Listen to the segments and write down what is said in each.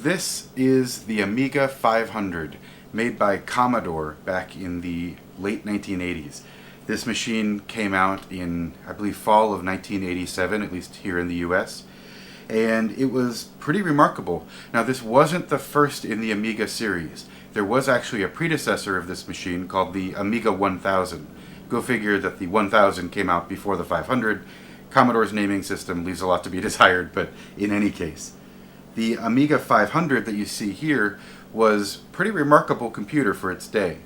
This is the Amiga 500, made by Commodore back in the late 1980s. This machine came out in, I believe, fall of 1987, at least here in the US, and it was pretty remarkable. Now, this wasn't the first in the Amiga series. There was actually a predecessor of this machine called the Amiga 1000. Go figure that the 1000 came out before the 500. Commodore's naming system leaves a lot to be desired, but in any case. The Amiga 500 that you see here was a pretty remarkable computer for its day.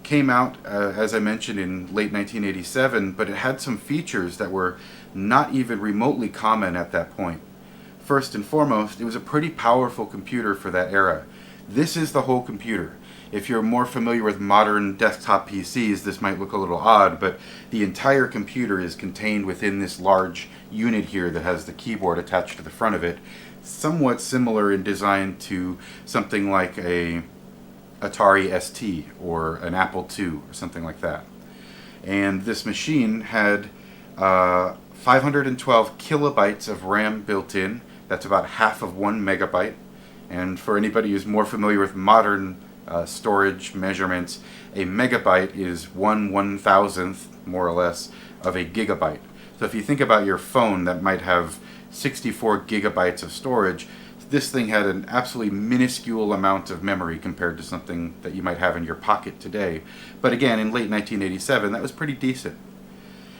Came out, as I mentioned, in late 1987, but it had some features that were not even remotely common at that point. First and foremost, it was a pretty powerful computer for that era. This is the whole computer. If you're more familiar with modern desktop PCs, this might look a little odd, but the entire computer is contained within this large unit here that has the keyboard attached to the front of it, somewhat similar in design to something like a Atari ST or an Apple II or something like that. And this machine had 512 kilobytes of RAM built in. That's about half of 1 megabyte. And for anybody who's more familiar with modern storage measurements, a megabyte is 1/1000th, more or less, of a gigabyte. So if you think about your phone that might have 64 gigabytes of storage, this thing had an absolutely minuscule amount of memory compared to something that you might have in your pocket today. But again, in late 1987, that was pretty decent.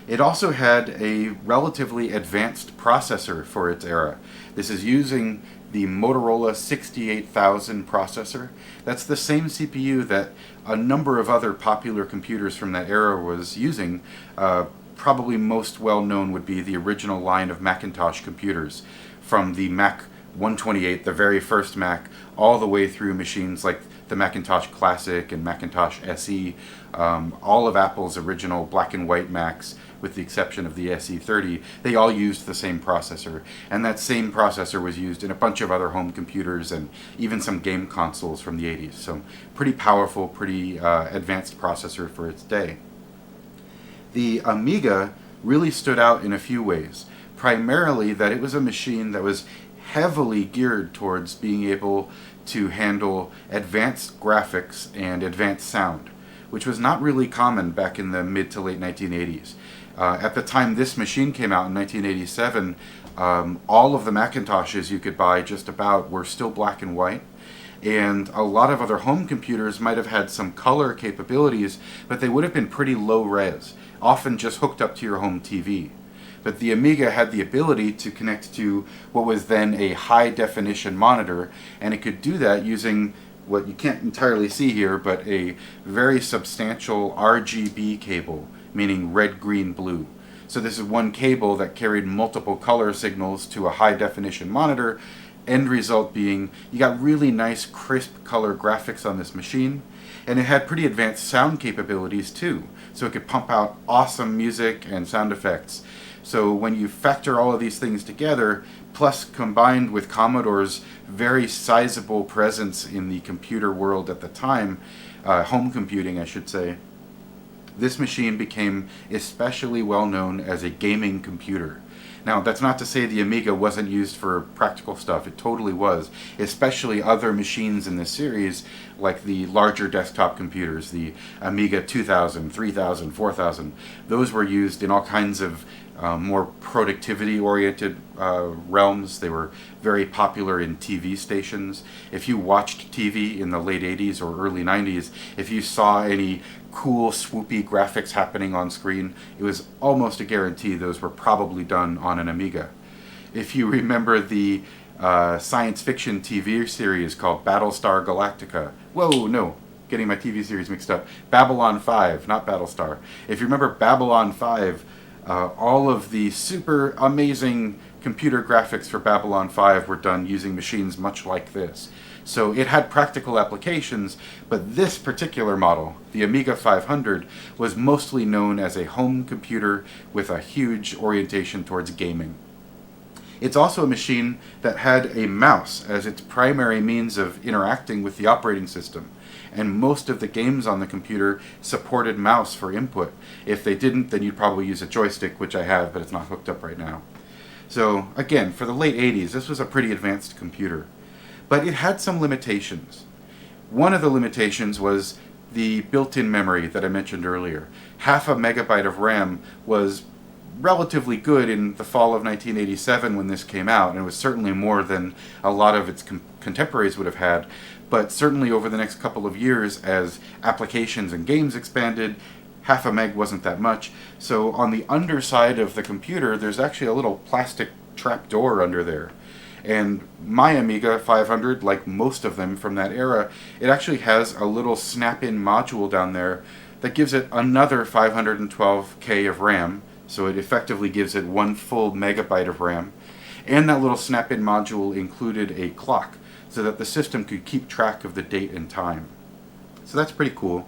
It also had a relatively advanced processor for its era. This is using the Motorola 68000 processor. That's the same CPU that a number of other popular computers from that era was using. Probably most well known would be the original line of Macintosh computers, from the Mac 128, the very first Mac, all the way through machines like the Macintosh Classic and Macintosh SE, all of Apple's original black and white Macs, with the exception of the SE30, they all used the same processor. And that same processor was used in a bunch of other home computers and even some game consoles from the 80s. So pretty powerful, pretty advanced processor for its day. The Amiga really stood out in a few ways. Primarily that it was a machine that was heavily geared towards being able to handle advanced graphics and advanced sound, which was not really common back in the mid to late 1980s. At the time this machine came out in 1987, all of the Macintoshes you could buy just about were still black and white. And a lot of other home computers might have had some color capabilities, but they would have been pretty low res, often just hooked up to your home TV. But the Amiga had the ability to connect to what was then a high definition monitor, and it could do that using what you can't entirely see here, but a very substantial RGB cable, meaning red, green, blue. So this is one cable that carried multiple color signals to a high definition monitor. End result being you got really nice crisp color graphics on this machine, and it had pretty advanced sound capabilities too, so it could pump out awesome music and sound effects. So when you factor all of these things together, plus combined with Commodore's very sizable presence in the computer world at the time, home computing I should say, this machine became especially well known as a gaming computer. Now, that's not to say the Amiga wasn't used for practical stuff. It totally was, especially other machines in this series, like the larger desktop computers, the Amiga 2000, 3000, 4000. Those were used in all kinds of more productivity-oriented realms. They were very popular in TV stations. If you watched TV in the late 80s or early 90s, if you saw any cool, swoopy graphics happening on screen, it was almost a guarantee those were probably done on an Amiga. If you remember the science fiction TV series called Battlestar Galactica, whoa, no, getting my TV series mixed up, Babylon 5, not Battlestar. If you remember Babylon 5, all of the super amazing computer graphics for Babylon 5 were done using machines much like this. So it had practical applications, but this particular model, the Amiga 500, was mostly known as a home computer with a huge orientation towards gaming. It's also a machine that had a mouse as its primary means of interacting with the operating system, and most of the games on the computer supported mouse for input. If they didn't, then you'd probably use a joystick, which I have, but it's not hooked up right now. So again, for the late 80s, this was a pretty advanced computer. but it had some limitations. One of the limitations was the built-in memory that I mentioned earlier. Half a megabyte of RAM was relatively good in the fall of 1987 when this came out, and it was certainly more than a lot of its contemporaries would have had, but certainly over the next couple of years as applications and games expanded, half a meg wasn't that much. So on the underside of the computer there's actually a little plastic trap door under there. And my Amiga 500, like most of them from that era, it actually has a little snap-in module down there that gives it another 512K of RAM, so it effectively gives it 1 full megabyte of RAM. And that little snap-in module included a clock, so that the system could keep track of the date and time. So that's pretty cool.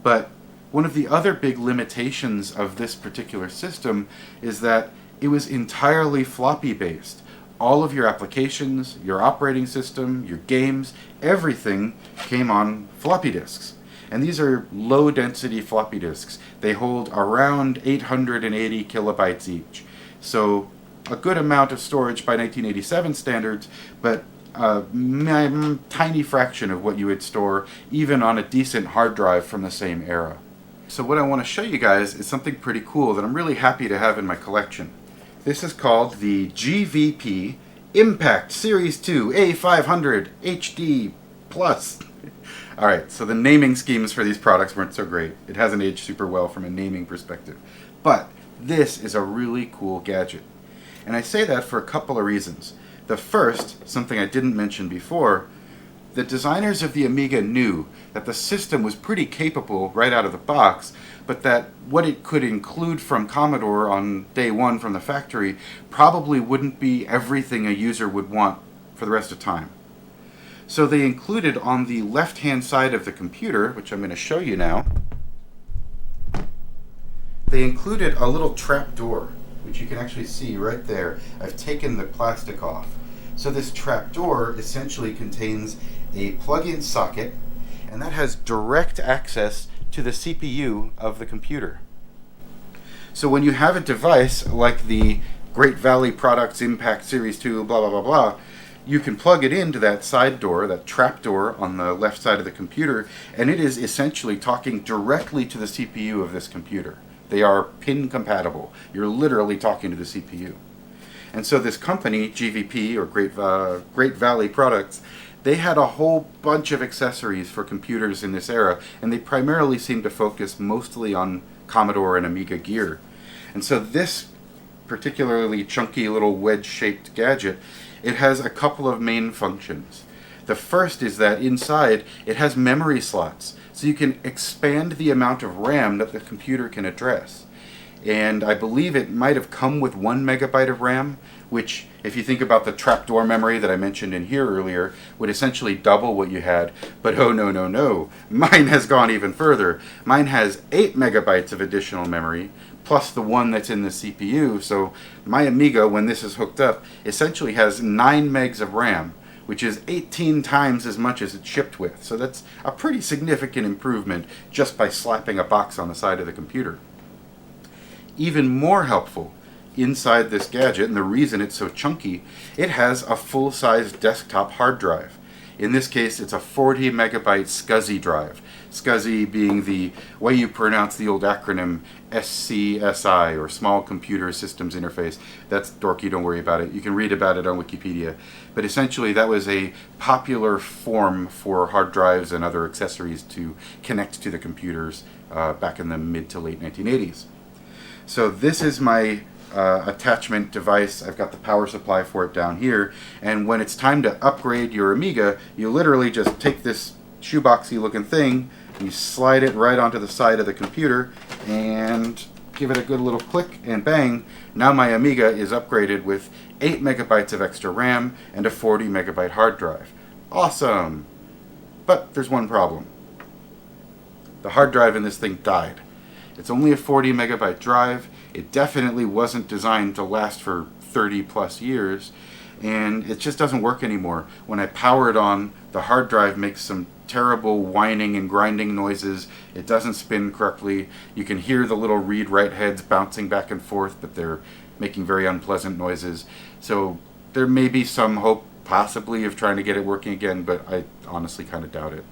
But one of the other big limitations of this particular system is that it was entirely floppy based. All of your applications, your operating system, your games, everything came on floppy disks. And these are low density floppy disks. They hold around 880 kilobytes each. So a good amount of storage by 1987 standards, but a tiny fraction of what you would store even on a decent hard drive from the same era. So what I want to show you guys is something pretty cool that I'm really happy to have in my collection. This is called the GVP Impact Series 2 A500 HD Plus. Alright, so the naming schemes for these products weren't so great. It hasn't aged super well from a naming perspective. But this is a really cool gadget. And I say that for a couple of reasons. The first, something I didn't mention before, the designers of the Amiga knew that the system was pretty capable right out of the box, but that what it could include from Commodore on day one from the factory probably wouldn't be everything a user would want for the rest of time. So they included on the left-hand side of the computer, which I'm going to show you now, they included a little trap door, which you can actually see right there. I've taken the plastic off. So this trap door essentially contains a plug-in socket, and that has direct access to the CPU of the computer. So when you have a device like the Great Valley Products Impact Series 2 blah blah blah blah, you can plug it into that side door, that trap door on the left side of the computer, and it is essentially talking directly to the CPU of this computer. They are pin compatible. You're literally talking to the CPU. And so this company, GVP, or Great Valley Products, they had a whole bunch of accessories for computers in this era, and they primarily seemed to focus mostly on Commodore and Amiga gear. And so this particularly chunky little wedge-shaped gadget, it has a couple of main functions. The first is that inside it has memory slots, so you can expand the amount of RAM that the computer can address. And I believe it might have come with 1 megabyte of RAM, which, if you think about the trapdoor memory that I mentioned in here earlier, would essentially double what you had. But oh no, no, no. Mine has gone even further. Mine has 8 megabytes of additional memory, plus the one that's in the CPU. So my Amiga, when this is hooked up, essentially has 9 megs of RAM, which is 18 times as much as it's shipped with. So that's a pretty significant improvement just by slapping a box on the side of the computer. Even more helpful, inside this gadget, and the reason it's so chunky, it has a full-size desktop hard drive. In this case, it's a 40 megabyte Scuzzy drive. Scuzzy being the way you pronounce the old acronym SCSI, or Small Computer Systems Interface. That's dorky, don't worry about it. You can read about it on Wikipedia. But essentially, that was a popular form for hard drives and other accessories to connect to the computers back in the mid to late 1980s. So this is my attachment device. I've got the power supply for it down here, and when it's time to upgrade your Amiga, you literally just take this shoeboxy looking thing and you slide it right onto the side of the computer and give it a good little click, and bang, now my Amiga is upgraded with 8 megabytes of extra RAM and a 40 megabyte hard drive. Awesome! But there's one problem. The hard drive in this thing died. It's only a 40 megabyte drive. It definitely wasn't designed to last for 30 plus years, and it just doesn't work anymore. When I power it on, the hard drive makes some terrible whining and grinding noises. It doesn't spin correctly. You can hear the little read-write heads bouncing back and forth, but they're making very unpleasant noises. So there may be some hope possibly of trying to get it working again, but I honestly kind of doubt it.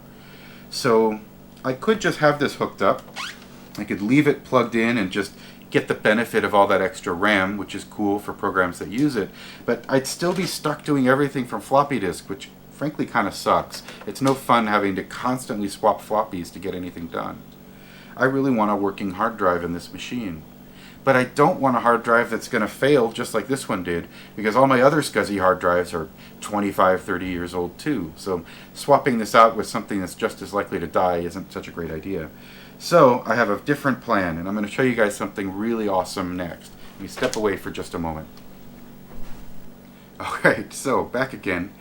So I could just have this hooked up. I could leave it plugged in and just get the benefit of all that extra RAM, which is cool for programs that use it, but I'd still be stuck doing everything from floppy disk, which frankly kind of sucks. It's no fun having to constantly swap floppies to get anything done. I really want a working hard drive in this machine. But I don't want a hard drive that's going to fail just like this one did, because all my other Scuzzy hard drives are 25, 30 years old too. So swapping this out with something that's just as likely to die isn't such a great idea. So I have a different plan, and I'm going to show you guys something really awesome next. Let me step away for just a moment. Alright, so back again,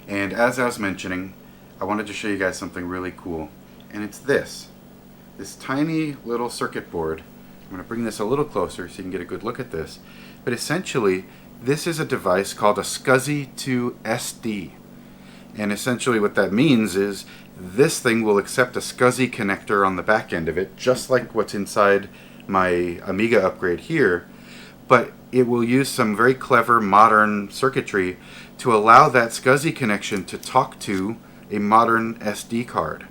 and as I was mentioning, I wanted to show you guys something really cool, and it's this tiny little circuit board. I'm going to bring this a little closer so you can get a good look at this, but essentially this is a device called a Scuzzy to SD, and essentially what that means is this thing will accept a Scuzzy connector on the back end of it, just like what's inside my Amiga upgrade here, but it will use some very clever modern circuitry to allow that Scuzzy connection to talk to a modern SD card.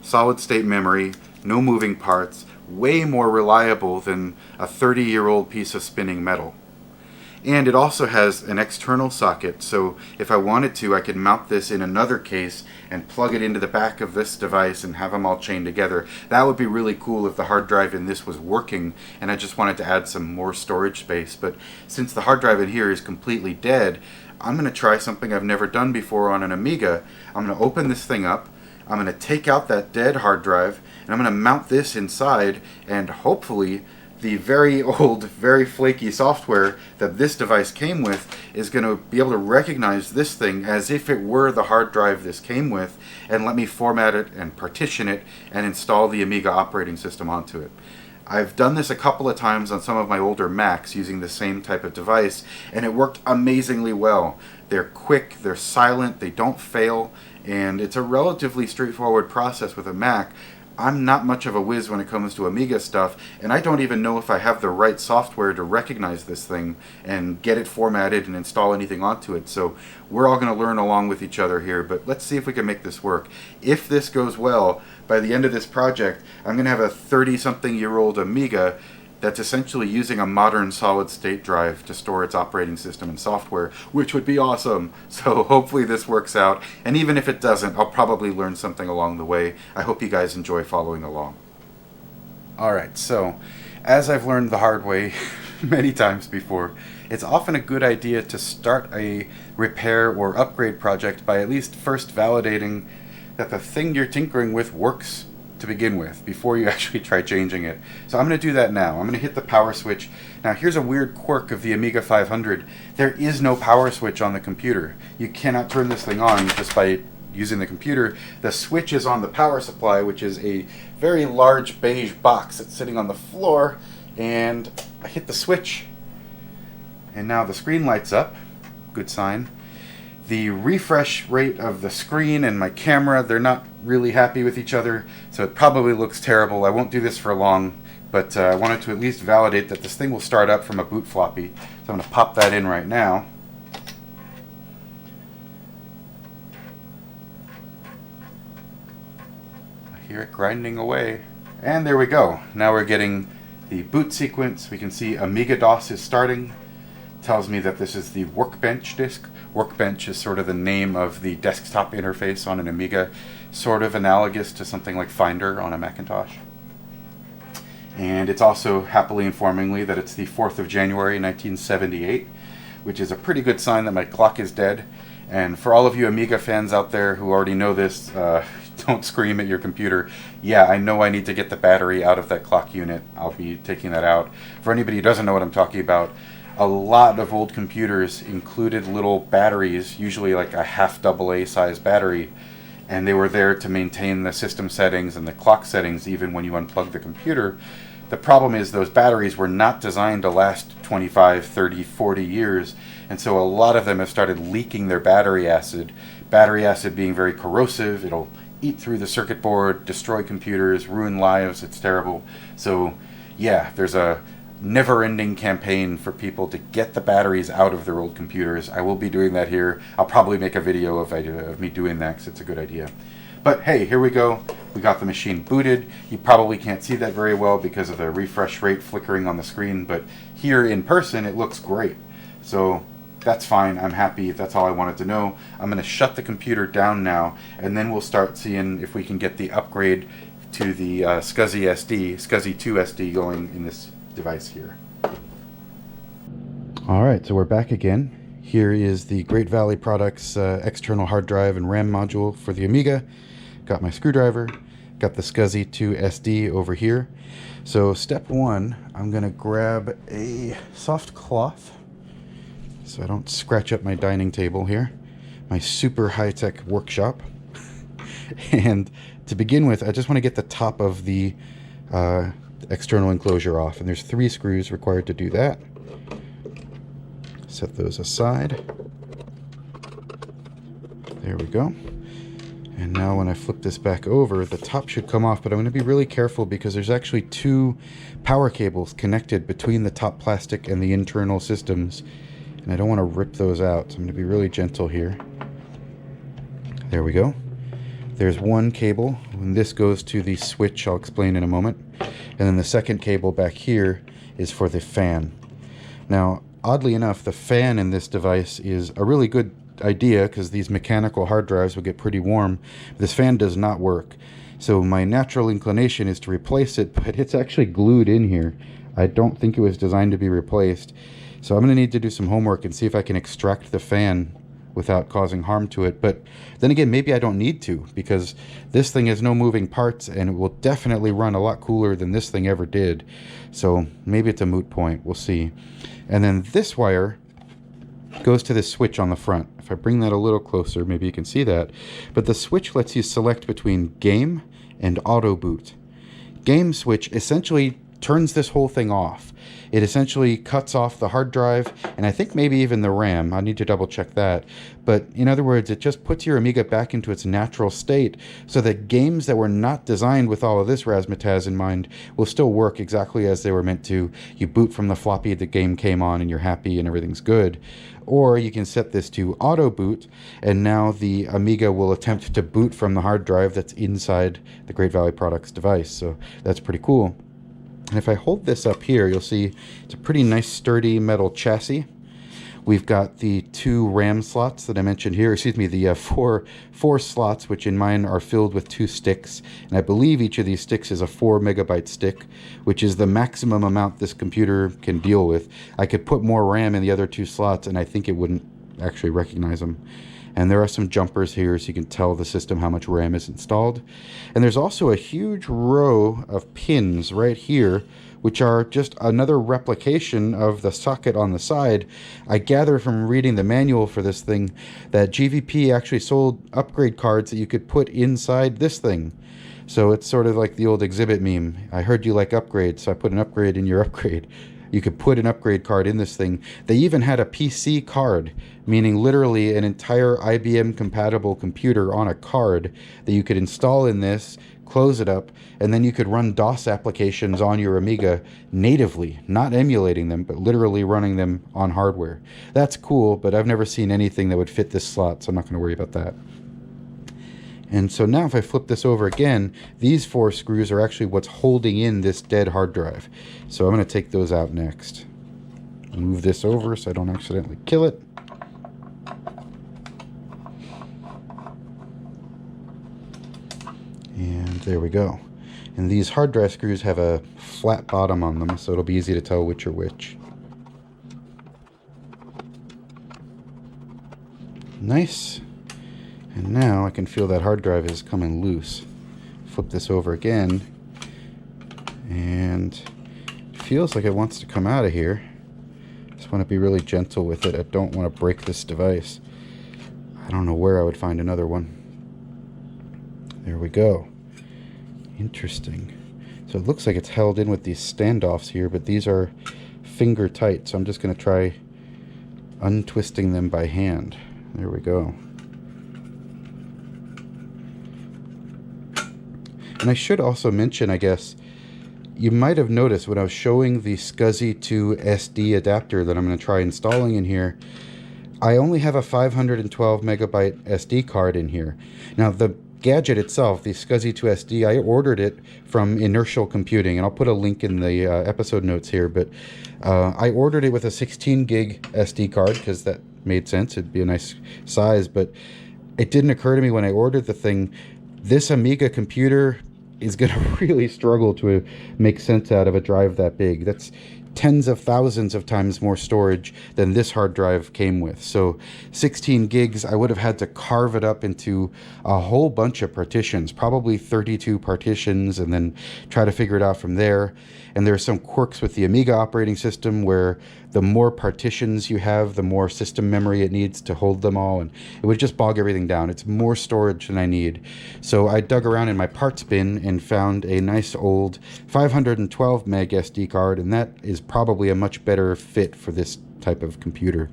Solid state memory, no moving parts, way more reliable than a 30-year-old piece of spinning metal. And it also has an external socket, so if I wanted to, I could mount this in another case and plug it into the back of this device and have them all chained together. That would be really cool if the hard drive in this was working and I just wanted to add some more storage space. But since the hard drive in here is completely dead, I'm going to try something I've never done before on an Amiga. I'm going to open this thing up, I'm going to take out that dead hard drive, and I'm going to mount this inside, and hopefully the very old, very flaky software that this device came with is going to be able to recognize this thing as if it were the hard drive this came with, and let me format it and partition it and install the Amiga operating system onto it. I've done this a couple of times on some of my older Macs using the same type of device, and it worked amazingly well. They're quick, they're silent, they don't fail, and it's a relatively straightforward process with a Mac. I'm not much of a whiz when it comes to Amiga stuff, and I don't even know if I have the right software to recognize this thing and get it formatted and install anything onto it. So we're all going to learn along with each other here, but let's see if we can make this work. If this goes well, by the end of this project, I'm going to have a 30-something-year-old Amiga that's essentially using a modern solid-state drive to store its operating system and software, which would be awesome. So hopefully this works out, and even if it doesn't, I'll probably learn something along the way. I hope you guys enjoy following along. Alright, so as I've learned the hard way many times before, it's often a good idea to start a repair or upgrade project by at least first validating that the thing you're tinkering with works to begin with, before you actually try changing it. So I'm going to do that now. I'm going to hit the power switch. Now here's a weird quirk of the Amiga 500. There is no power switch on the computer. You cannot turn this thing on just by using the computer. The switch is on the power supply, which is a very large beige box that's sitting on the floor, and I hit the switch, and now the screen lights up. Good sign. The refresh rate of the screen and my camera, they're not really happy with each other, so it probably looks terrible. I won't do this for long, but I wanted to at least validate that this thing will start up from a boot floppy. So I'm going to pop that in right now. I hear it grinding away. And there we go. Now we're getting the boot sequence. We can see Amiga DOS is starting. Tells me that this is the Workbench disk. Workbench is sort of the name of the desktop interface on an Amiga, sort of analogous to something like Finder on a Macintosh. And it's also happily informing me that it's the 4th of January 1978, which is a pretty good sign that my clock is dead. And for all of you Amiga fans out there who already know this, don't scream at your computer. Yeah, I know I need to get the battery out of that clock unit. I'll be taking that out. For anybody who doesn't know what I'm talking about, a lot of old computers included little batteries, usually like a half AA size battery, and they were there to maintain the system settings and the clock settings even when you unplug the computer. The problem is those batteries were not designed to last 25, 30, 40 years, and so a lot of them have started leaking their battery acid. Battery acid being very corrosive, it'll eat through the circuit board, destroy computers, ruin lives, it's terrible. So yeah, there's a never-ending campaign for people to get the batteries out of their old computers. I will be doing that here. I'll probably make a video of me doing that because it's a good idea. But hey, here we go. We got the machine booted. You probably can't see that very well because of the refresh rate flickering on the screen, but here in person it looks great. So that's fine. I'm happy. That's all I wanted to know. I'm going to shut the computer down now, and then we'll start seeing if we can get the upgrade to the Scuzzy SD, Scuzzy 2 SD going in this device here. Alright, so we're back again. Here is the Great Valley Products external hard drive and RAM module for the Amiga. Got my screwdriver, got the Scuzzy 2 SD over here. So step one, I'm going to grab a soft cloth so I don't scratch up my dining table here, my super high-tech workshop. And to begin with, I just want to get the top of the external enclosure off, and there's 3 screws required to do that. Set those aside. There we go. And now when I flip this back over, the top should come off, but I'm going to be really careful because there's actually 2 power cables connected between the top plastic and the internal systems, and I don't want to rip those out, so I'm going to be really gentle here. There we go. There's 1 cable, and this goes to the switch I'll explain in a moment. And then the second cable back here is for the fan. Now, oddly enough, the fan in this device is a really good idea because these mechanical hard drives will get pretty warm. This fan does not work. So my natural inclination is to replace it, but it's actually glued in here. I don't think it was designed to be replaced. So I'm going to need to do some homework and see if I can extract the fan without causing harm to it. But then again, maybe I don't need to, because this thing has no moving parts and it will definitely run a lot cooler than this thing ever did. So maybe it's a moot point. We'll see. And then this wire goes to this switch on the front. If I bring that a little closer, maybe you can see that. But the switch lets you select between game and auto boot. Game switch essentially turns this whole thing off. It essentially cuts off the hard drive, and I think maybe even the RAM. I need to double check that. But in other words, it just puts your Amiga back into its natural state so that games that were not designed with all of this razzmatazz in mind will still work exactly as they were meant to. You boot from the floppy, the game came on, and you're happy and everything's good. Or you can set this to auto boot, and now the Amiga will attempt to boot from the hard drive that's inside the Great Valley Products device. So that's pretty cool. And if I hold this up here, you'll see it's a pretty nice sturdy metal chassis. We've got the 2 RAM slots that I mentioned here, the four slots, which in mine are filled with 2 sticks. And I believe each of these sticks is a 4 megabyte stick, which is the maximum amount this computer can deal with. I could put more RAM in the other 2 slots and I think it wouldn't actually recognize them. And there are some jumpers here so you can tell the system how much RAM is installed. And there's also a huge row of pins right here, which are just another replication of the socket on the side. I gather from reading the manual for this thing that GVP actually sold upgrade cards that you could put inside this thing. So it's sort of like the old exhibit meme. I heard you like upgrades, so I put an upgrade in your upgrade. You could put an upgrade card in this thing. They even had a PC card, meaning literally an entire IBM compatible computer on a card that you could install in this, close it up, and then you could run DOS applications on your Amiga natively, not emulating them, but literally running them on hardware. That's cool, but I've never seen anything that would fit this slot, so I'm not going to worry about that. And so now if I flip this over again, these 4 screws are actually what's holding in this dead hard drive. So I'm going to take those out next. Move this over so I don't accidentally kill it. And there we go. And these hard drive screws have a flat bottom on them, so it'll be easy to tell which are which. Nice. And now I can feel that hard drive is coming loose. Flip this over again, and it feels like it wants to come out of here. Just want to be really gentle with it. I don't want to break this device. I don't know where I would find another one. There we go. Interesting. So it looks like it's held in with these standoffs here, but these are finger tight, so I'm just going to try untwisting them by hand. There we go. And I should also mention, I guess, You might have noticed when I was showing the Scuzzy to SD adapter that I'm going to try installing in here, I only have a 512 megabyte SD card in here. Now the gadget itself, the Scuzzy to SD, I ordered it from Inertial Computing, and I'll put a link in the episode notes here, but I ordered it with a 16 gig SD card because that made sense. It'd be a nice size, but it didn't occur to me when I ordered the thing, this Amiga computer is going to really struggle to make sense out of a drive that big. That's tens of thousands of times more storage than this hard drive came with. So 16 gigs, I would have had to carve it up into a whole bunch of partitions, probably 32 partitions, and then try to figure it out from there. And there are some quirks with the Amiga operating system where the more partitions you have, the more system memory it needs to hold them all, and it would just bog everything down. It's more storage than I need. So I dug around in my parts bin and found a nice old 512 meg SD card, and that is probably a much better fit for this type of computer.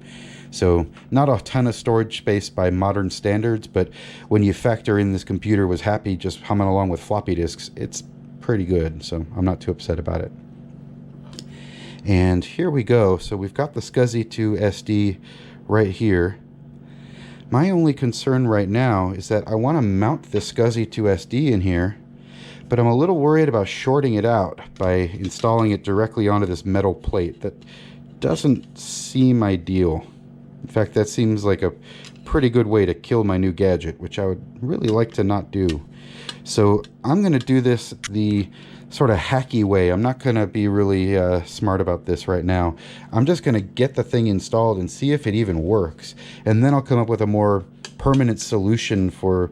So not a ton of storage space by modern standards, but when you factor in this computer was happy just humming along with floppy disks, it's pretty good, so I'm not too upset about it. And here we go. So we've got the Scuzzy to SD right here. My only concern right now is that I want to mount the Scuzzy to SD in here, but I'm a little worried about shorting it out by installing it directly onto this metal plate. That doesn't seem ideal. In fact, that seems like a pretty good way to kill my new gadget, which I would really like to not do. So I'm going to do this the sort of hacky way. I'm not going to be really smart about this right now. I'm just going to get the thing installed and see if it even works. And then I'll come up with a more permanent solution for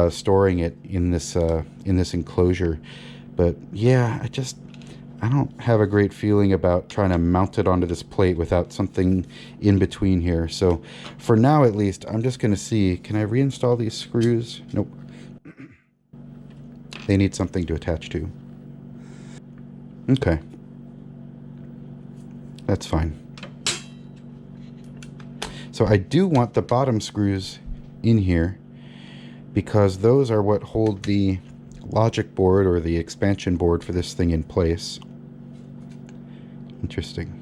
storing it in this enclosure. But yeah, I don't have a great feeling about trying to mount it onto this plate without something in between here. So for now, at least, I'm just going to see, can I reinstall these screws? Nope. They need something to attach to. Okay. That's fine. So I do want the bottom screws in here because those are what hold the logic board or the expansion board for this thing in place. Interesting.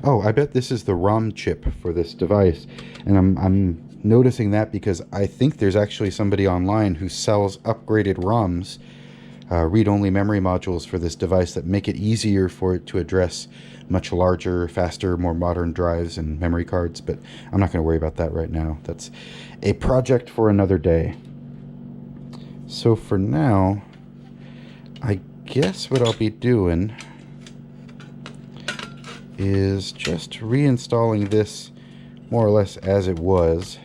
Oh, I bet this is the ROM chip for this device, and I'm noticing that because I think there's actually somebody online who sells upgraded ROMs, read-only memory modules for this device that make it easier for it to address much larger, faster, more modern drives and memory cards, but I'm not going to worry about that right now. That's a project for another day. So for now, I guess what I'll be doing is just reinstalling this more or less as it was.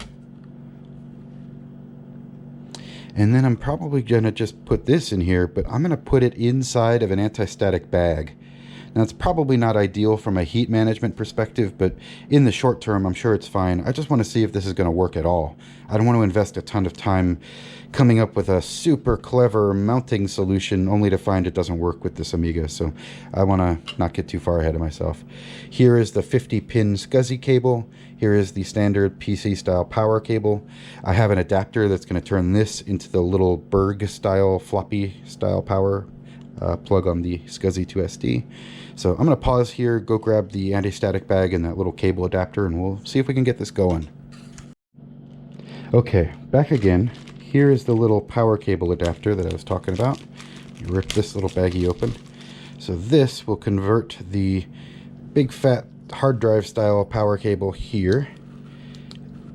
And then I'm probably going to just put this in here, but I'm going to put it inside of an anti-static bag. Now, it's probably not ideal from a heat management perspective, but in the short term, I'm sure it's fine. I just want to see if this is going to work at all. I don't want to invest a ton of time coming up with a super clever mounting solution only to find it doesn't work with this Amiga, so I want to not get too far ahead of myself. Here is the 50-pin Scuzzy cable. Here is the standard PC-style power cable. I have an adapter that's going to turn this into the little Berg-style, floppy-style power plug on the Scuzzy to SD. So I'm going to pause here, go grab the anti-static bag and that little cable adapter, and we'll see if we can get this going. Okay, back again. Here is the little power cable adapter that I was talking about. You rip this little baggie open. So this will convert the big fat hard drive style power cable here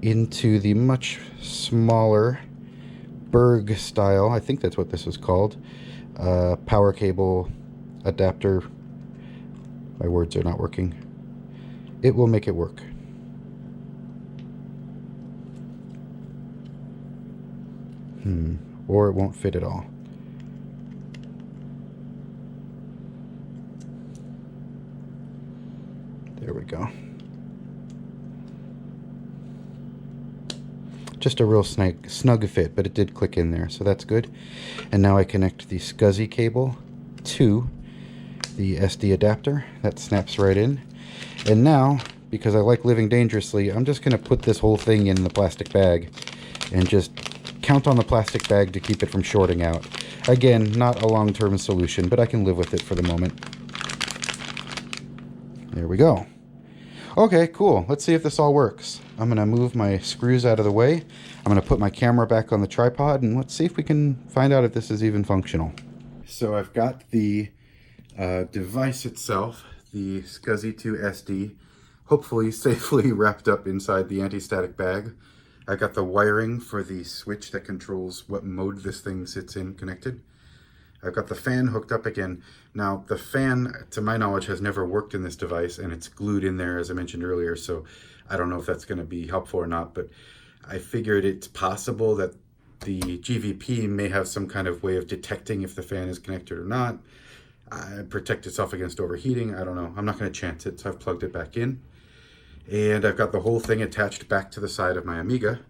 into the much smaller Berg style, I think that's what this was called, power cable adapter. My words are not working. It will make it work. Or it won't fit at all. There we go. Just a real snug fit, but it did click in there, so that's good. And now I connect the Scuzzy cable to the SD adapter. That snaps right in. And now, because I like living dangerously, I'm just going to put this whole thing in the plastic bag and just count on the plastic bag to keep it from shorting out. Again, not a long-term solution, but I can live with it for the moment. There we go. Okay, cool. Let's see if this all works. I'm going to move my screws out of the way. I'm going to put my camera back on the tripod, and let's see if we can find out if this is even functional. So I've got the device itself, the Scuzzy 2 SD, hopefully safely wrapped up inside the anti-static bag. I got the wiring for the switch that controls what mode this thing sits in connected. I've got the fan hooked up again. Now, the fan, to my knowledge, has never worked in this device, and it's glued in there, as I mentioned earlier, so I don't know if that's going to be helpful or not, but I figured it's possible that the GVP may have some kind of way of detecting if the fan is connected or not. Protect itself against overheating. I don't know. I'm not going to chance it, so I've plugged it back in. And I've got the whole thing attached back to the side of my Amiga.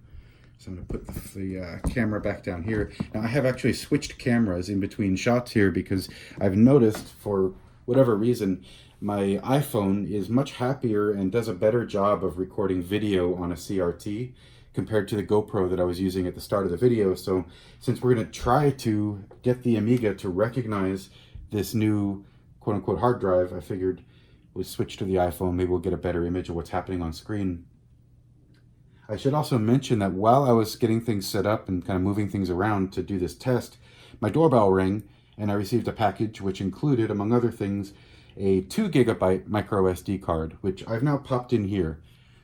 So I'm going to put the camera back down here. Now I have actually switched cameras in between shots here because I've noticed, for whatever reason, my iPhone is much happier and does a better job of recording video on a CRT compared to the GoPro that I was using at the start of the video. So since we're going to try to get the Amiga to recognize this new quote-unquote hard drive, I figured we'll switch to the iPhone. Maybe we'll get a better image of what's happening on screen. I should also mention that while I was getting things set up and kind of moving things around to do this test, my doorbell rang and I received a package which included, among other things, a 2 GB micro SD card, which I've now popped in here.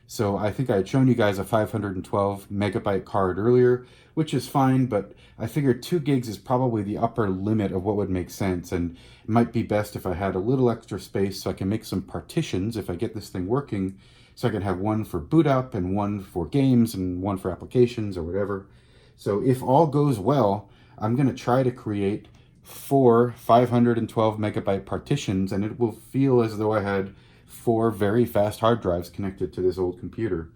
So I think I had shown you guys a 512 megabyte card earlier, which is fine, but I figured 2 gigs is probably the upper limit of what would make sense, and it might be best if I had a little extra space so I can make some partitions if I get this thing working, so I can have one for boot up and one for games and one for applications or whatever. So if all goes well, I'm going to try to create 4 512 megabyte partitions, and it will feel as though I had 4 very fast hard drives connected to this old computer.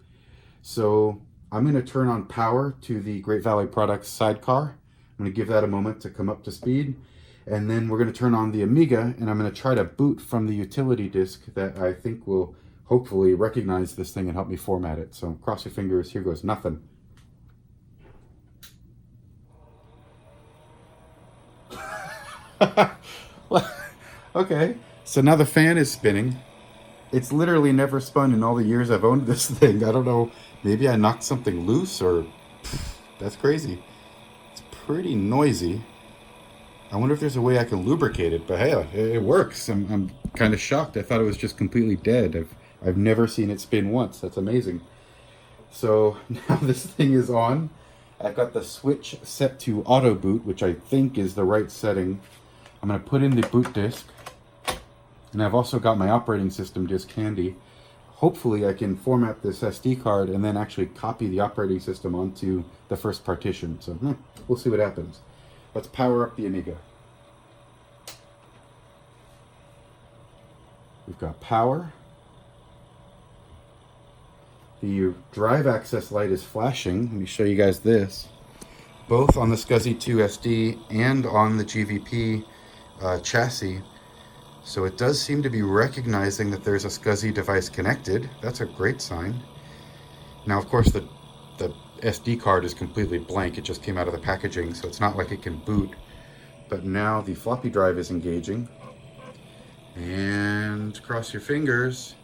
So I'm going to turn on power to the Great Valley Products sidecar. I'm going to give that a moment to come up to speed. And then we're going to turn on the Amiga, and I'm going to try to boot from the utility disk that I think will hopefully recognize this thing and help me format it. So cross your fingers. Here goes nothing. Okay, so now the fan is spinning. It's literally never spun in all the years I've owned this thing. I don't know, maybe I knocked something loose or... That's crazy. It's pretty noisy. I wonder if there's a way I can lubricate it, but hey, it works. I'm kind of shocked. I thought it was just completely dead. I've never seen it spin once. That's amazing. So now this thing is on. I've got the switch set to auto boot, which I think is the right setting. I'm going to put in the boot disk. And I've also got my operating system disk handy. Hopefully I can format this SD card and then actually copy the operating system onto the first partition. So we'll see what happens. Let's power up the Amiga. We've got power. The drive access light is flashing. Let me show you guys this. Both on the Scuzzy 2 SD and on the GVP chassis. So it does seem to be recognizing that there's a Scuzzy device connected. That's a great sign. Now, of course, the SD card is completely blank. It just came out of the packaging, so it's not like it can boot. But now the floppy drive is engaging. And cross your fingers.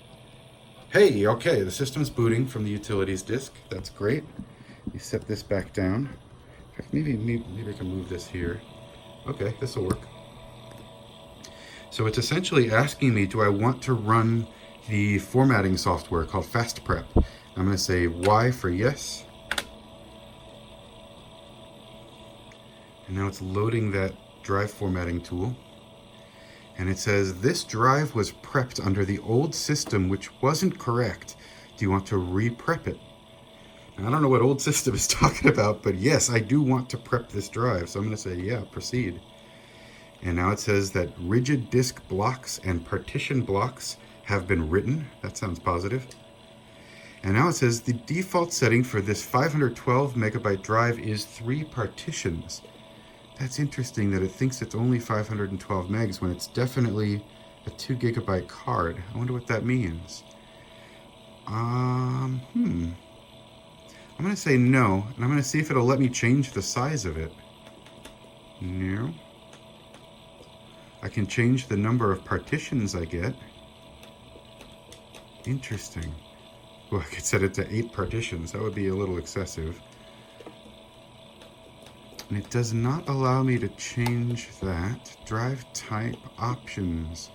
Hey, okay, the system's booting from the utilities disk. That's great. You set this back down. In fact, maybe I can move this here. Okay, this will work. So it's essentially asking me, do I want to run the formatting software called FastPrep? I'm going to say Y for yes. And now it's loading that drive formatting tool. And it says, this drive was prepped under the old system, which wasn't correct. Do you want to re-prep it? Now, I don't know what old system is talking about, but yes, I do want to prep this drive. So I'm going to say, yeah, proceed. And now it says that rigid disk blocks and partition blocks have been written. That sounds positive. And now it says the default setting for this 512 megabyte drive is 3 partitions. That's interesting that it thinks it's only 512 megs when it's definitely a 2 gigabyte card. I wonder what that means. I'm going to say no, and I'm going to see if it'll let me change the size of it. No. I can change the number of partitions I get. Interesting. Well, I could set it to 8 partitions. That would be a little excessive. And it does not allow me to change that. Drive type options.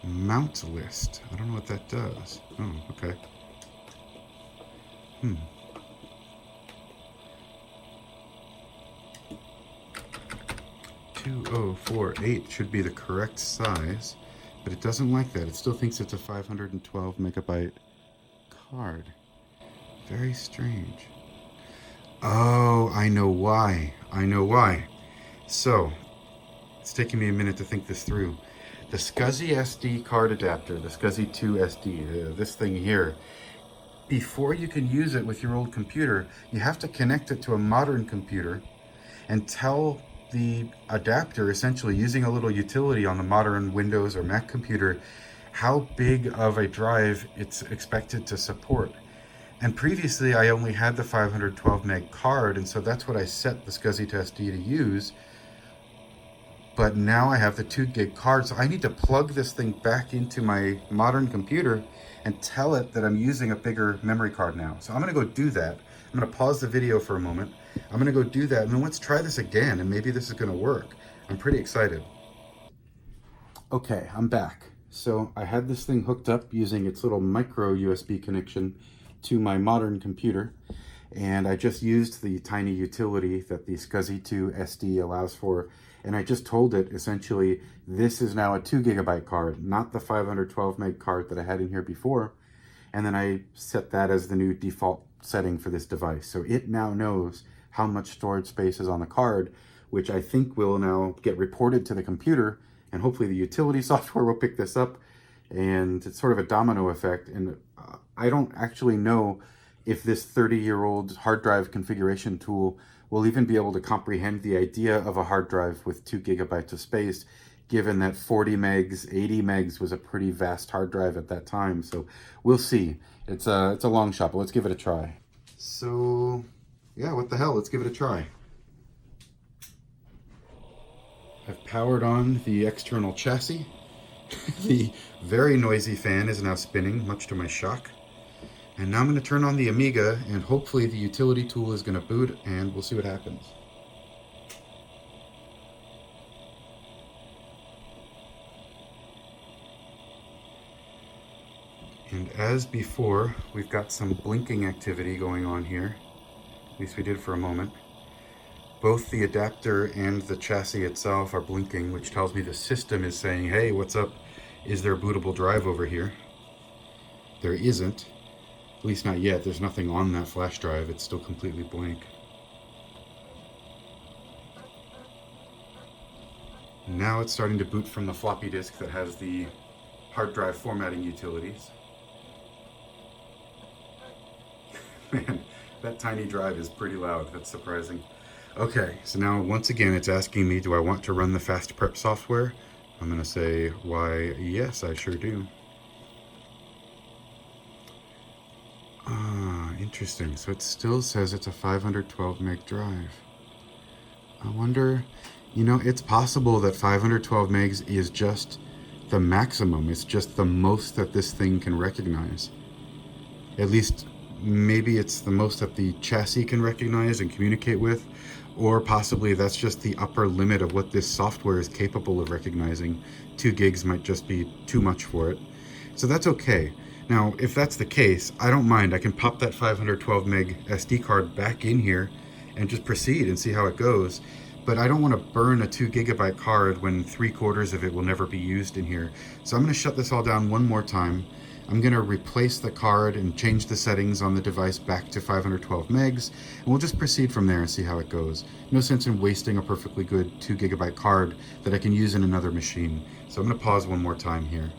Mount list. I don't know what that does. Oh, okay. 2048 should be the correct size, but it doesn't like that. It still thinks it's a 512 megabyte card. Very strange. Oh, I know why. I know why. So, it's taking me a minute to think this through. The Scuzzy SD card adapter, the Scuzzy 2 SD, this thing here, before you can use it with your old computer, you have to connect it to a modern computer and tell the adapter, essentially using a little utility on the modern Windows or Mac computer, how big of a drive it's expected to support. And previously I only had the 512 meg card, and so that's what I set the Scuzzy to SD to use. But now I have the 2 gig card, so I need to plug this thing back into my modern computer and tell it that I'm using a bigger memory card now. So I'm gonna go do that. I'm gonna pause the video for a moment. I'm gonna go do that, and then let's try this again, and maybe this is gonna work. I'm pretty excited. Okay, I'm back. So I had this thing hooked up using its little micro USB connection to my modern computer, and I just used the tiny utility that the Scuzzy 2 SD allows for, and I just told it essentially this is now a 2 gigabyte card, not the 512 meg card that I had in here before. And then I set that as the new default setting for this device, so it now knows how much storage space is on the card, which I think will now get reported to the computer, and hopefully the utility software will pick this up, and it's sort of a domino effect. And I don't actually know if this 30-year-old hard drive configuration tool will even be able to comprehend the idea of a hard drive with 2 gigabytes of space, given that 40 megs, 80 megs was a pretty vast hard drive at that time. So we'll see. It's a long shot, but let's give it a try. So yeah, what the hell, let's give it a try. I've powered on the external chassis. The very noisy fan is now spinning, much to my shock. And now I'm going to turn on the Amiga, and hopefully the utility tool is going to boot, and we'll see what happens. And as before, we've got some blinking activity going on here. At least we did for a moment. Both the adapter and the chassis itself are blinking, which tells me the system is saying, hey, what's up? Is there a bootable drive over here? There isn't. At least not yet. There's nothing on that flash drive. It's still completely blank. Now it's starting to boot from the floppy disk that has the hard drive formatting utilities. Man, that tiny drive is pretty loud. That's surprising. Okay, so now once again it's asking me, do I want to run the fast prep software? I'm going to say, why, yes, I sure do. Interesting. So it still says it's a 512 meg drive. I wonder, you know, it's possible that 512 megs is just the maximum. It's just the most that this thing can recognize. At least maybe it's the most that the chassis can recognize and communicate with, or possibly that's just the upper limit of what this software is capable of recognizing. 2 gigs might just be too much for it. So that's okay. Now, if that's the case, I don't mind. I can pop that 512 meg SD card back in here and just proceed and see how it goes. But I don't want to burn a 2 gigabyte card when 3/4 of it will never be used in here. So I'm going to shut this all down one more time. I'm going to replace the card and change the settings on the device back to 512 megs, and we'll just proceed from there and see how it goes. No sense in wasting a perfectly good 2 gigabyte card that I can use in another machine. So I'm going to pause one more time here.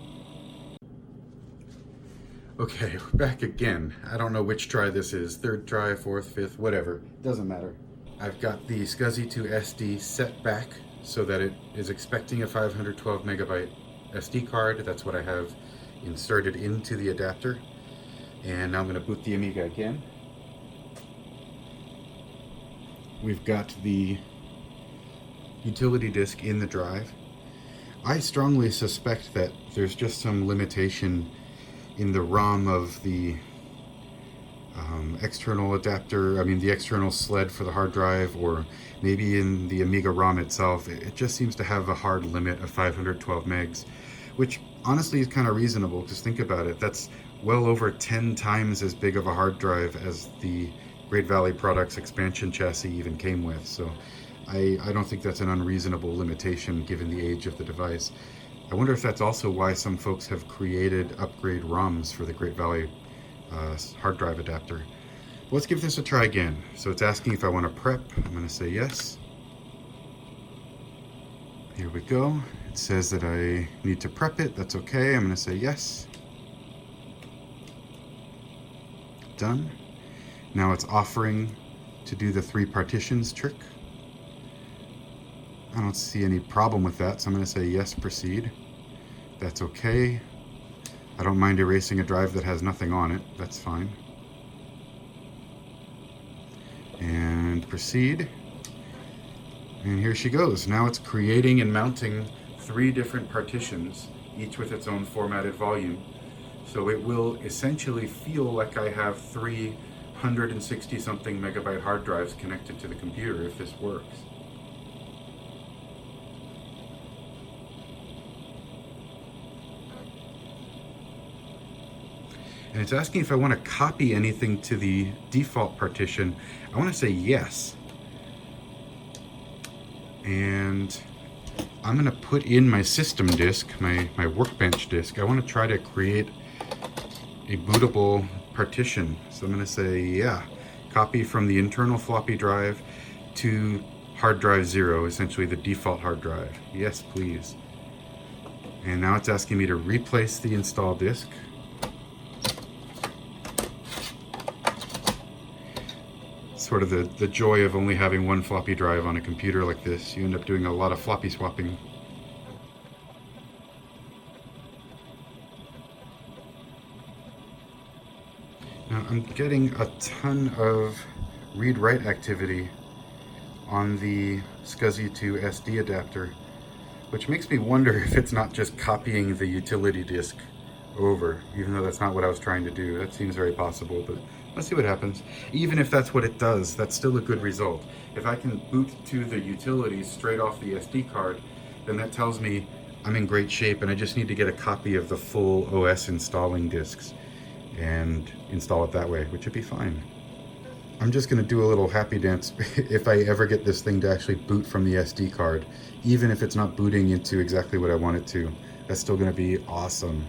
Okay, we're back again. I don't know which try this is, 3rd try, 4th, 5th, whatever. Doesn't matter. I've got the Scuzzy 2 SD set back so that it is expecting a 512 megabyte SD card. That's what I have inserted into the adapter. And now I'm going to boot the Amiga again. we've got the utility disk in the drive. I strongly suspect that there's just some limitation in the ROM of the external adapter, the external sled for the hard drive, or maybe in the Amiga ROM itself. It just seems to have a hard limit of 512 megs, which honestly is kind of reasonable, because think about it, that's well over 10 times as big of a hard drive as the Great Valley Products expansion chassis even came with. So I don't think that's an unreasonable limitation given the age of the device. I wonder if that's also why some folks have created upgrade ROMs for the Great Valley hard drive adapter. Let's give this a try again. So it's asking if I want to prep. I'm going to say yes. Here we go. It says that I need to prep it. That's okay. I'm going to say yes. Done. Now it's offering to do the 3 partitions trick. I don't see any problem with that, so I'm going to say yes, proceed. That's okay. I don't mind erasing a drive that has nothing on it. That's fine. And proceed. And here she goes. Now it's creating and mounting 3 different partitions, each with its own formatted volume. So it will essentially feel like I have 360 something megabyte hard drives connected to the computer if this works. And it's asking if I want to copy anything to the default partition. I want to say yes. And I'm going to put in my system disk, my workbench disk. I want to try to create a bootable partition. So I'm going to say, yeah, copy from the internal floppy drive to hard drive 0, essentially the default hard drive. Yes, please. And now it's asking me to replace the install disk. Sort of the joy of only having 1 floppy drive on a computer like this. You end up doing a lot of floppy swapping. Now I'm getting a ton of read-write activity on the Scuzzy to SD adapter, which makes me wonder if it's not just copying the utility disk over, even though that's not what I was trying to do. That seems very possible, but let's see what happens. Even if that's what it does, that's still a good result. If I can boot to the utilities straight off the SD card, then that tells me I'm in great shape and I just need to get a copy of the full OS installing disks and install it that way, which would be fine. I'm just going to do a little happy dance if I ever get this thing to actually boot from the SD card. Even if it's not booting into exactly what I want it to, that's still going to be awesome.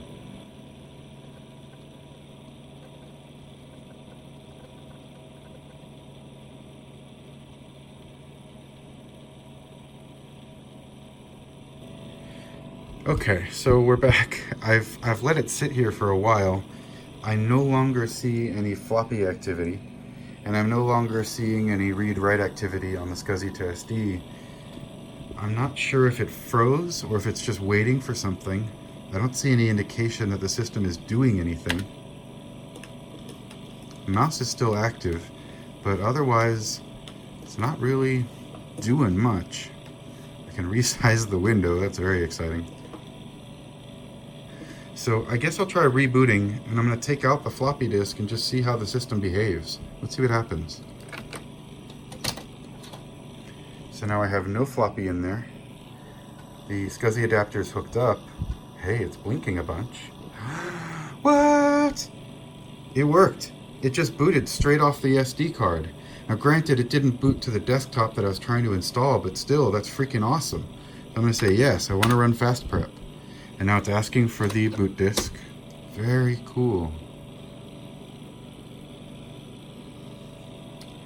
Okay, so we're back. I've let it sit here for a while. I no longer see any floppy activity, and I'm no longer seeing any read-write activity on the Scuzzy to SD. I'm not sure if it froze or if it's just waiting for something. I don't see any indication that the system is doing anything. The mouse is still active, but otherwise it's not really doing much. I can resize the window, that's very exciting. So I guess I'll try rebooting, and I'm going to take out the floppy disk and just see how the system behaves. Let's see what happens. So now I have no floppy in there. The Scuzzy adapter is hooked up. Hey, it's blinking a bunch. What? It worked. It just booted straight off the SD card. Now granted, it didn't boot to the desktop that I was trying to install, but still, that's freaking awesome. I'm going to say yes, I want to run fast prep. And now it's asking for the boot disk. Very cool.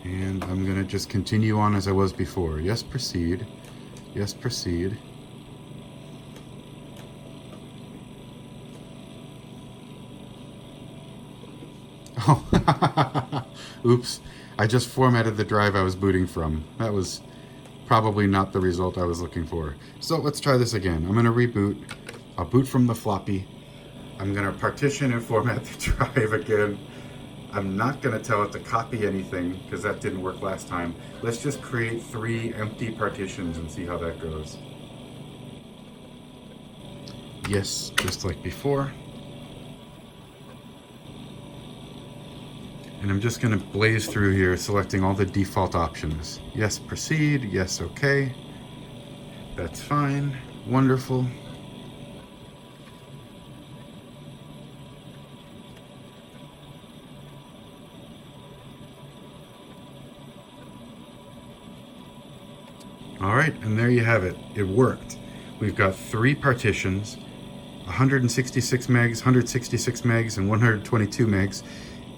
And I'm going to just continue on as I was before. Yes, proceed. Yes, proceed. Oh, oops. I just formatted the drive I was booting from. That was probably not the result I was looking for. So let's try this again. I'm going to reboot. I'll boot from the floppy. I'm going to partition and format the drive again. I'm not going to tell it to copy anything because that didn't work last time. Let's just create 3 empty partitions and see how that goes. Yes, just like before. And I'm just going to blaze through here, selecting all the default options. Yes, proceed. Yes, okay. That's fine. Wonderful. All right, and there you have it. It worked. We've got 3 partitions, 166 megs, 166 megs, and 122 megs,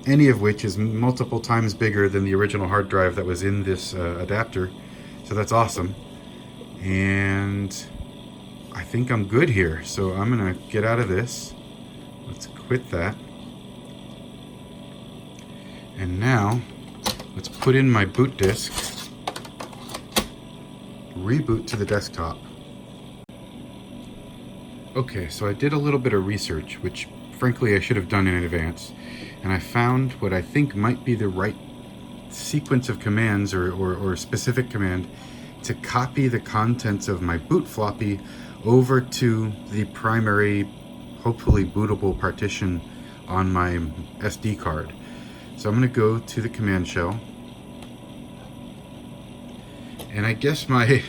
any of which is multiple times bigger than the original hard drive that was in this adapter. So that's awesome. And I think I'm good here. So I'm gonna get out of this. Let's quit that. And now let's put in my boot disk. Reboot to the desktop. Okay, so I did a little bit of research, which frankly I should have done in advance, and I found what I think might be the right sequence of commands or specific command to copy the contents of my boot floppy over to the primary, hopefully bootable partition on my SD card. So I'm going to go to the command shell. And I guess my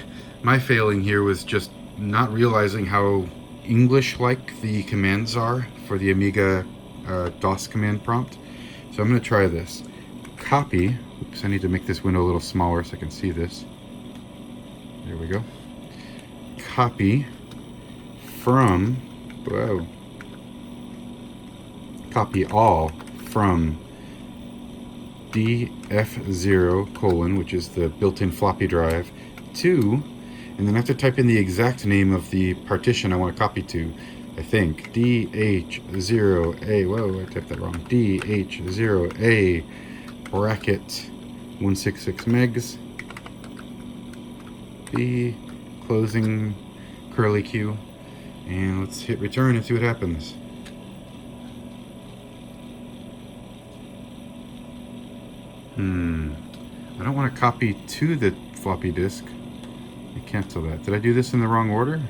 failing here was just not realizing how English-like the commands are for the Amiga DOS command prompt. So I'm going to try this. Copy. Oops, I need to make this window a little smaller so I can see this. There we go. Copy from, whoa. Copy all from DF0 : which is the built-in floppy drive, to, and then I have to type in the exact name of the partition I want to copy to. I think DH0A, whoa, I typed that wrong. DH0A bracket 166 megs, B, closing curly Q, and let's hit return and see what happens. I don't want to copy to the floppy disk. I cancel that. Did I do this in the wrong order?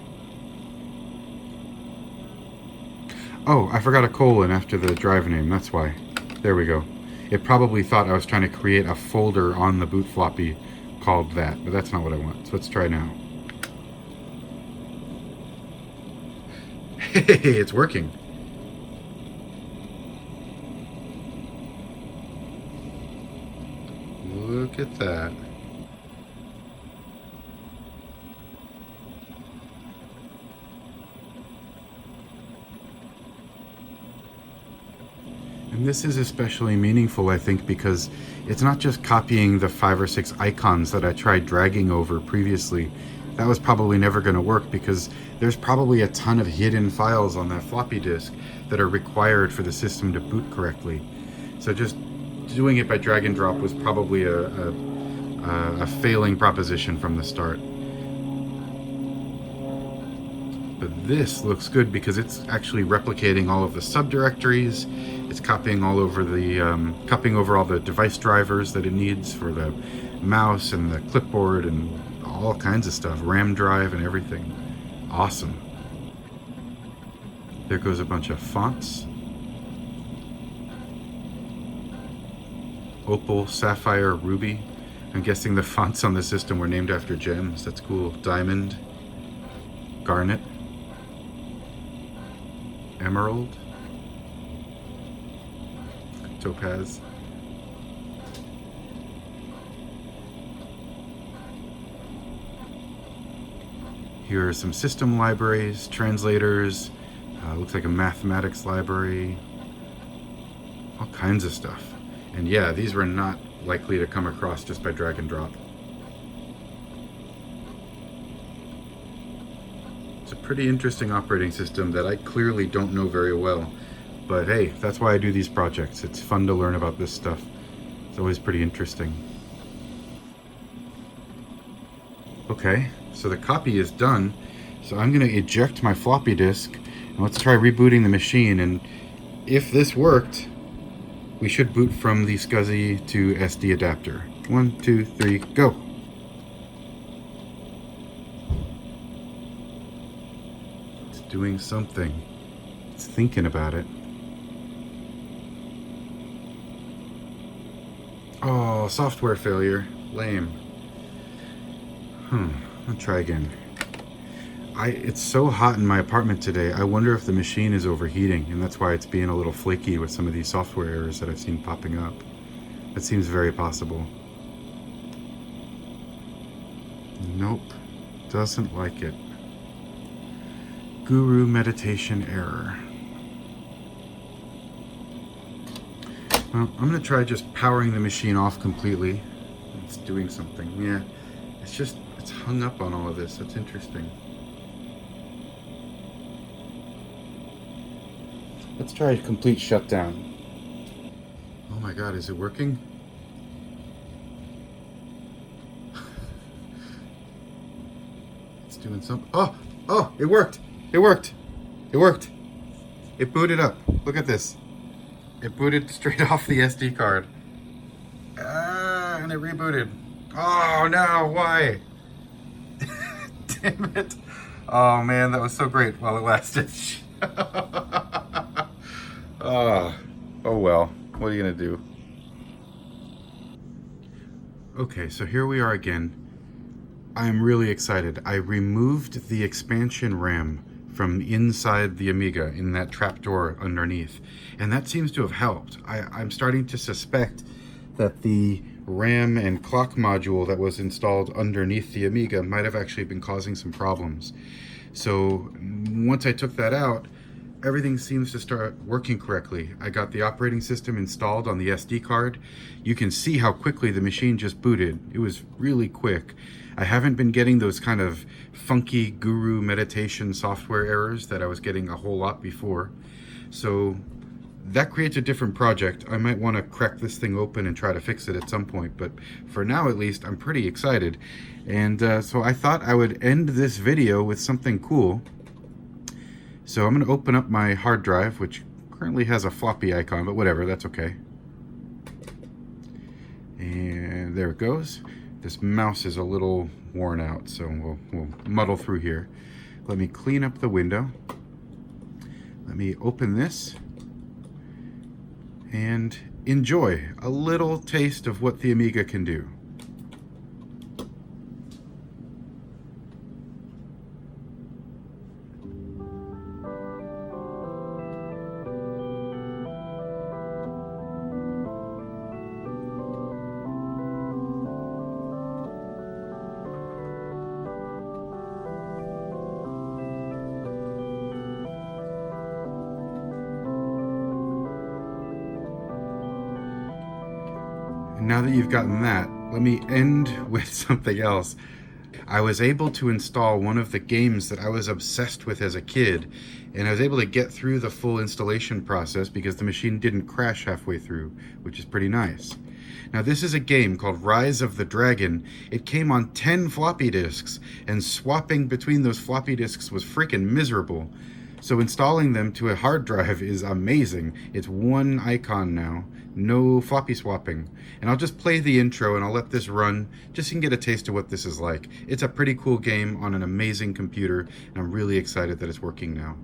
Oh, I forgot a colon after the drive name. That's why. There we go. It probably thought I was trying to create a folder on the boot floppy called that, but that's not what I want. So let's try now. Hey, it's working. Look at that. And this is especially meaningful, I think, because it's not just copying the 5 or 6 icons that I tried dragging over previously. That was probably never going to work because there's probably a ton of hidden files on that floppy disk that are required for the system to boot correctly. So just doing it by drag and drop was probably a failing proposition from the start. But this looks good because it's actually replicating all of the subdirectories. It's copying all over the copying over all the device drivers that it needs for the mouse and the clipboard and all kinds of stuff, RAM drive and everything. Awesome. There goes a bunch of fonts. Opal, Sapphire, Ruby. I'm guessing the fonts on the system were named after gems. That's cool. Diamond, Garnet, Emerald, Topaz. Here are some system libraries, translators, looks like a mathematics library, all kinds of stuff. And yeah, these were not likely to come across just by drag and drop. It's a pretty interesting operating system that I clearly don't know very well. But hey, that's why I do these projects. It's fun to learn about this stuff. It's always pretty interesting. Okay, so the copy is done. So I'm going to eject my floppy disk. And let's try rebooting the machine. And if this worked, We should boot from the Scuzzy to SD adapter. 1, 2, 3, go! It's doing something. It's thinking about it. Oh, software failure. Lame. I'll try again. It's so hot in my apartment today. I wonder if the machine is overheating, and that's why it's being a little flaky with some of these software errors that I've seen popping up. That seems very possible. Nope. Doesn't like it. Guru meditation error. Well, I'm going to try just powering the machine off completely. It's doing something. Yeah. It's hung up on all of this. That's interesting. Let's try a complete shutdown. Oh my god, is it working? It's doing something. Oh, it worked. It worked. It worked. It booted up. Look at this. It booted straight off the SD card. And it rebooted. Oh no, why? Damn it. Oh man, that was so great while it lasted. Oh well, what are you gonna do? Okay, so here we are again. I'm really excited. I removed the expansion RAM from inside the Amiga in that trapdoor underneath, and that seems to have helped. I'm starting to suspect that the RAM and clock module that was installed underneath the Amiga might have actually been causing some problems. So once I took that out, everything seems to start working correctly. I got the operating system installed on the SD card. You can see how quickly the machine just booted. It was really quick. I haven't been getting those kind of funky guru meditation software errors that I was getting a whole lot before. So that creates a different project. I might want to crack this thing open and try to fix it at some point, but for now at least, I'm pretty excited. And so I thought I would end this video with something cool. So I'm going to open up my hard drive, which currently has a floppy icon, but whatever, that's okay. And there it goes. This mouse is a little worn out, so we'll muddle through here. Let me clean up the window. Let me open this and enjoy a little taste of what the Amiga can do. Now that you've gotten that, let me end with something else. I was able to install one of the games that I was obsessed with as a kid, and I was able to get through the full installation process because the machine didn't crash halfway through, which is pretty nice. Now this is a game called Rise of the Dragon. It came on 10 floppy disks, and swapping between those floppy disks was freaking miserable. So installing them to a hard drive is amazing. It's one icon now, no floppy swapping. And I'll just play the intro and I'll let this run just so you can get a taste of what this is like. It's a pretty cool game on an amazing computer, and I'm really excited that it's working now.